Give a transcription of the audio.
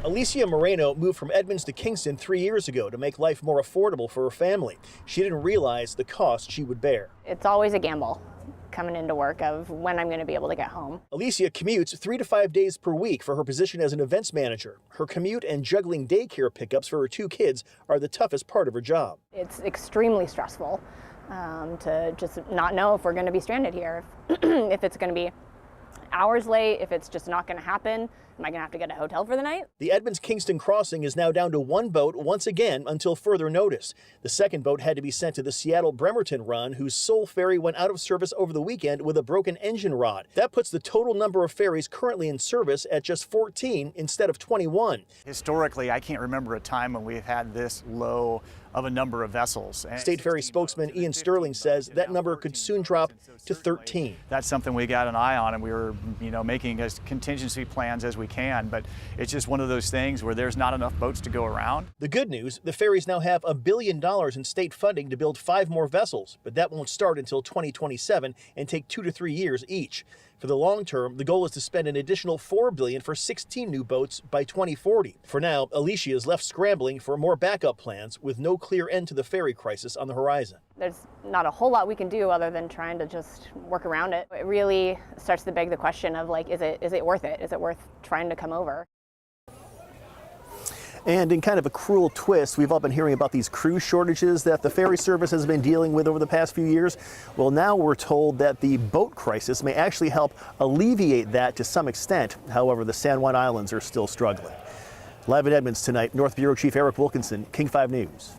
Alicia Moreno moved from Edmonds to Kingston 3 years ago to make life more affordable for her family. She didn't realize the cost she would bear. It's always a gamble coming into work of when I'm going to be able to get home. Alicia commutes 3 to 5 days per week for her position as an events manager. Her commute and juggling daycare pickups for her 2 kids are the toughest part of her job. It's extremely stressful to just not know if we're going to be stranded here, if it's going to be hours late, if it's just not going to happen. Am I going to have to get a hotel for the night? The Edmonds-Kingston crossing is now down to 1 boat once again until further notice. The second boat had to be sent to the Seattle-Bremerton run, whose sole ferry went out of service over the weekend with a broken engine rod. That puts the total number of ferries currently in service at just 14 instead of 21. Historically, I can't remember a time when we've had this low of a number of vessels. State Ferry spokesman Ian Sterling says that number could soon drop to 13. That's something we got an eye on, and we were, making as contingency plans as we can, but it's just one of those things where there's not enough boats to go around. The good news, the ferries now have $1 billion in state funding to build 5 more vessels, but that won't start until 2027 and take 2 to 3 years each. For the long term, the goal is to spend an additional $4 billion for 16 new boats by 2040. For now, Alicia is left scrambling for more backup plans with no clear end to the ferry crisis on the horizon. There's not a whole lot we can do other than trying to just work around it. It really starts to beg the question of, like, is it worth it? Is it worth trying to come over? And in kind of a cruel twist, we've all been hearing about these cruise shortages that the ferry service has been dealing with over the past few years. Well, now we're told that the boat crisis may actually help alleviate that to some extent. However, the San Juan Islands are still struggling. Live in Edmonds tonight, North Bureau Chief Eric Wilkinson, King 5 News.